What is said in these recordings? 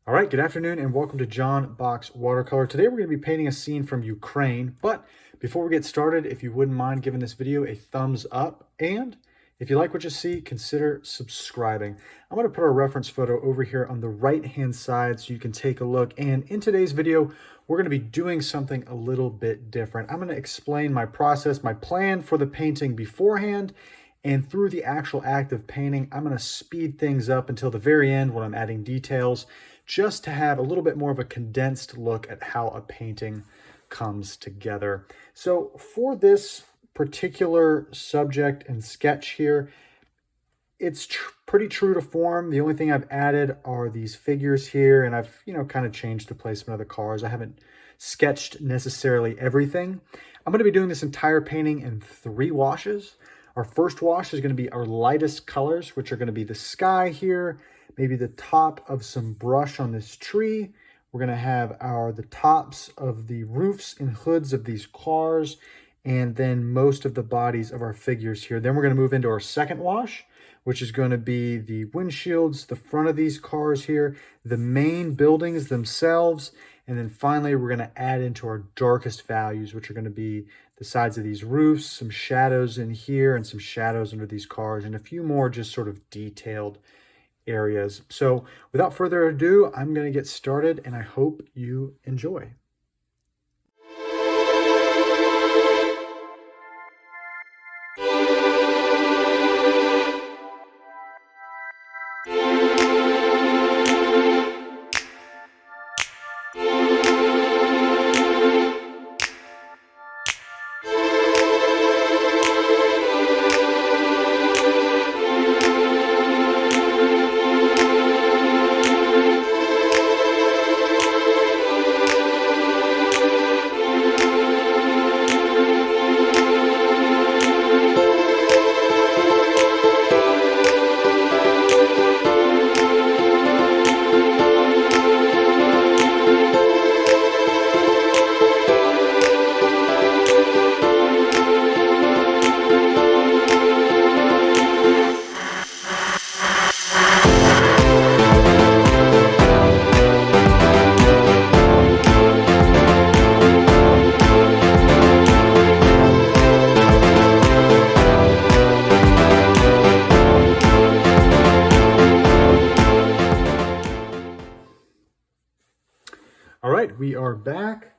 All right, good afternoon and welcome to John Box Watercolor. Today we're going to be painting a scene from Ukraine, but before we get started, if you wouldn't mind giving this video a thumbs up, and if you like what you see, consider subscribing. I'm going to put our reference photo over here on the right-hand side so you can take a look, and in today's video, we're going to be doing something a little bit different. I'm going to explain my process, my plan for the painting beforehand, and through the actual act of painting, I'm going to speed things up until the very end when I'm adding details, just to have a little bit more of a condensed look at how a painting comes together. So for this particular subject and sketch here, it's pretty true to form. The only thing I've added are these figures here, and I've, kind of changed the placement of the cars. I haven't sketched necessarily everything. I'm going to be doing this entire painting in 3 washes. Our first wash is going to be our lightest colors, which are going to be the sky here, maybe the top of some brush on this tree. We're going to have the tops of the roofs and hoods of these cars, and then most of the bodies of our figures here. Then we're going to move into our second wash, which is going to be the windshields, the front of these cars here, the main buildings themselves, and then finally we're going to add into our darkest values, which are going to be the sides of these roofs, some shadows in here, and some shadows under these cars, and a few more just sort of detailed areas. So without further ado, I'm going to get started, and I hope you enjoy. All right, we are back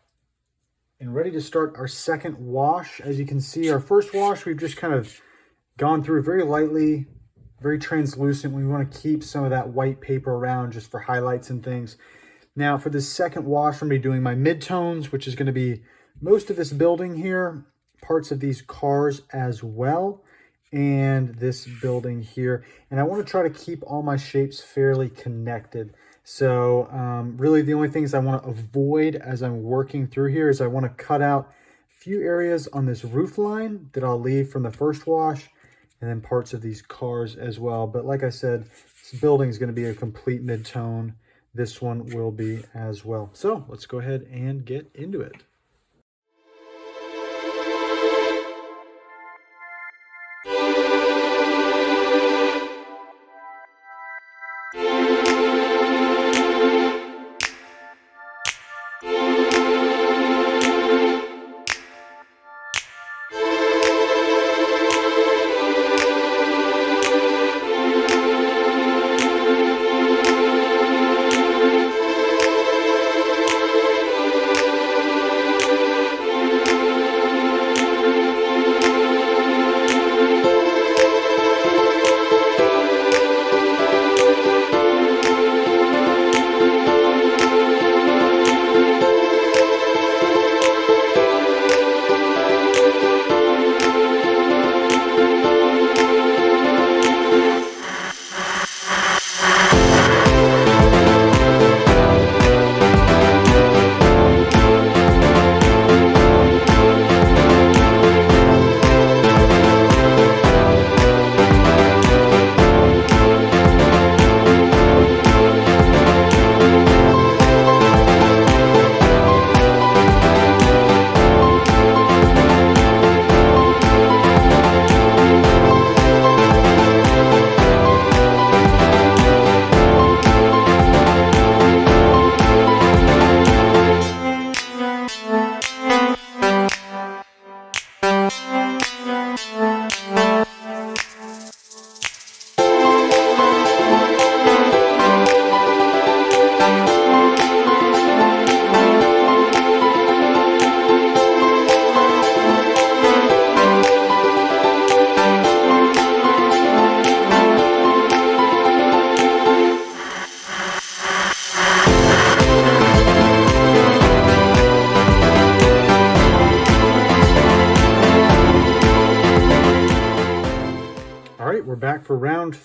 and ready to start our second wash. As you can see, our first wash, we've just kind of gone through very lightly, very translucent. We want to keep some of that white paper around just for highlights and things. Now for this second wash, I'm going to be doing my midtones, which is going to be most of this building here, parts of these cars as well, and this building here. And I want to try to keep all my shapes fairly connected. So really the only things I want to avoid as I'm working through here is I want to cut out a few areas on this roof line that I'll leave from the first wash, and then parts of these cars as well. But like I said, this building is going to be a complete mid-tone. This one will be as well. So let's go ahead and get into it.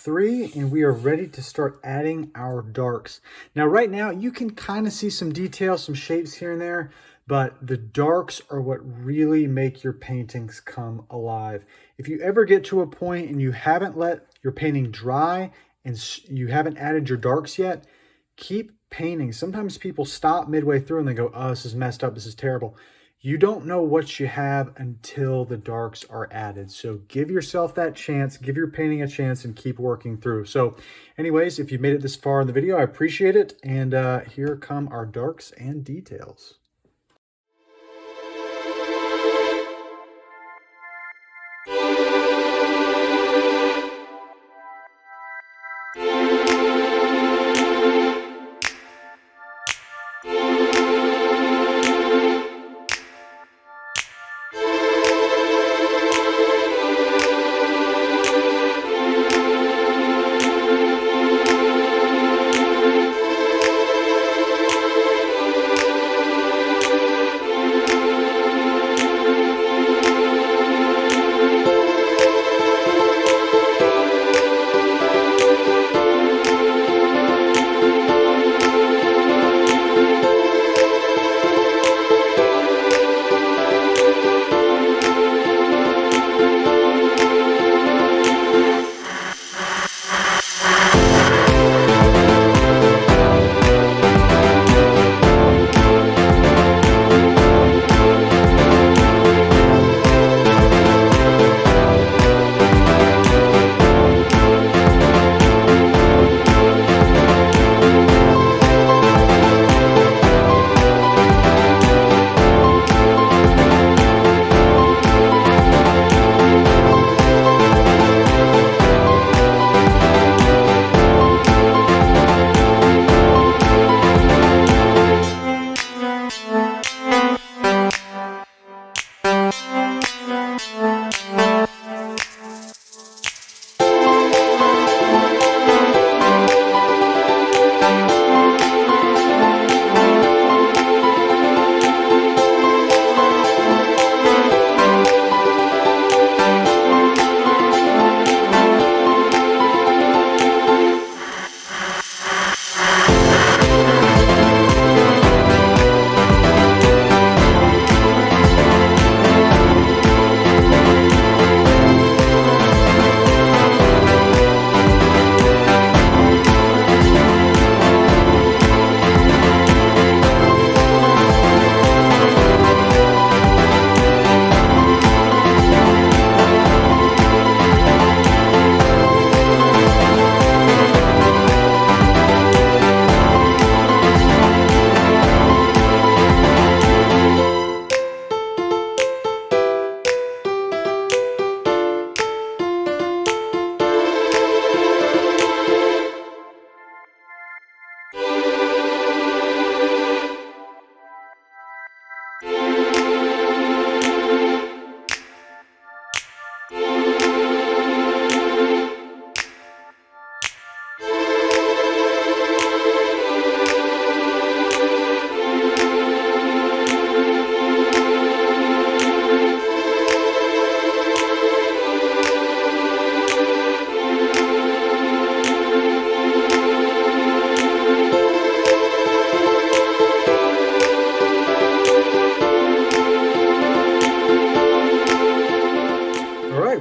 3, and we are ready to start adding our darks. Now, right now, you can kind of see some details, some shapes here and there, but the darks are what really make your paintings come alive. If you ever get to a point and you haven't let your painting dry and you haven't added your darks yet, keep painting. Sometimes people stop midway through and they go, oh, this is messed up, this is terrible. You don't know what you have until the darks are added. So give yourself that chance, give your painting a chance, and keep working through. So anyways, if you made it this far in the video, I appreciate it. And here come our darks and details.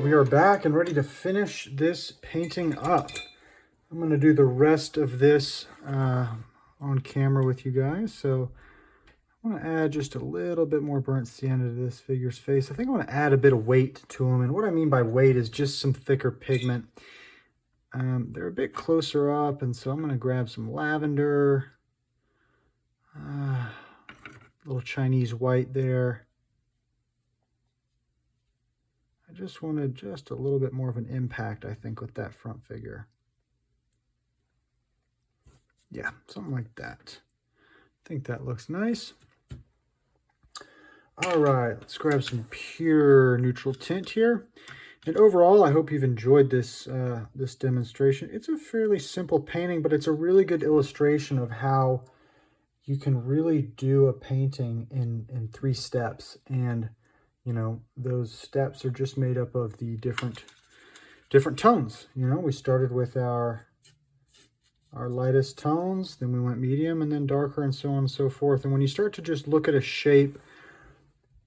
We are back and ready to finish this painting up. I'm going to do the rest of this on camera with you guys. So I want to add just a little bit more burnt sienna to this figure's face. I think I want to add a bit of weight to them. And what I mean by weight is just some thicker pigment. They're a bit closer up, and so I'm going to grab some lavender. Little Chinese white there. I just wanted just a little bit more of an impact, I think, with that front figure. Yeah, something like that. I think that looks nice. All right, let's grab some pure neutral tint here. And overall, I hope you've enjoyed this, this demonstration. It's a fairly simple painting, but it's a really good illustration of how you can really do a painting in 3 steps. And you know, those steps are just made up of the different different tones. You know, we started with our lightest tones, then we went medium, and then darker, and so on and so forth. And when you start to just look at a shape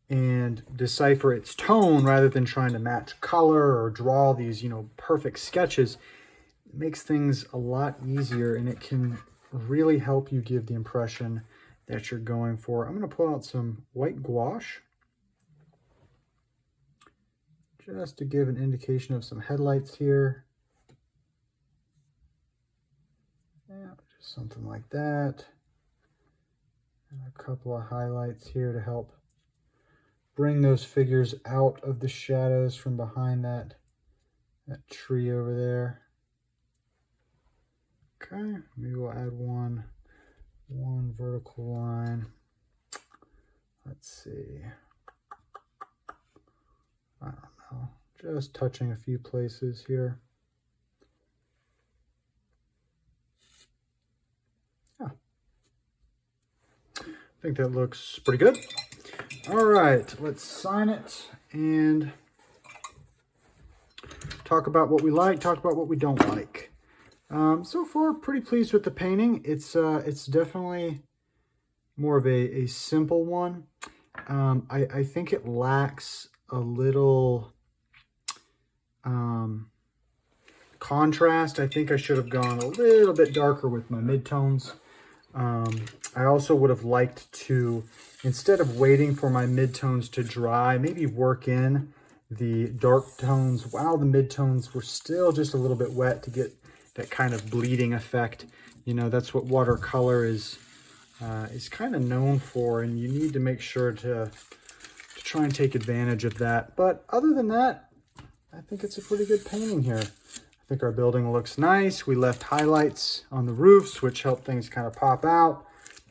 and decipher its tone rather than trying to match color or draw these, you know, perfect sketches, it makes things a lot easier, and it can really help you give the impression that you're going for. I'm going to pull out some white gouache just to give an indication of some headlights here. Yeah, just something like that. And a couple of highlights here to help bring those figures out of the shadows from behind that tree over there. Okay, maybe we'll add one vertical line. Let's see. I don't know. Just touching a few places here. Yeah. I think that looks pretty good. All right, let's sign it and talk about what we like, talk about what we don't like. So far, pretty pleased with the painting. It's definitely more of a simple one. I think it lacks a little contrast. I think I should have gone a little bit darker with my midtones. I also would have liked to, instead of waiting for my midtones to dry, maybe work in the dark tones while the midtones were still just a little bit wet to get that kind of bleeding effect. You know, that's what watercolor is kind of known for, and you need to make sure to try and take advantage of that. But other than that, I think it's a pretty good painting here. I think our building looks nice. We left highlights on the roofs, which help things kind of pop out.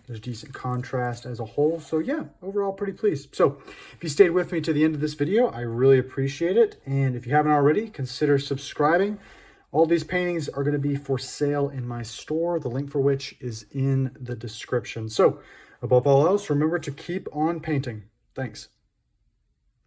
There's decent contrast as a whole. So yeah, overall pretty pleased. So if you stayed with me to the end of this video, I really appreciate it. And if you haven't already, consider subscribing. All these paintings are going to be for sale in my store, the link for which is in the description. So above all else, remember to keep on painting. Thanks.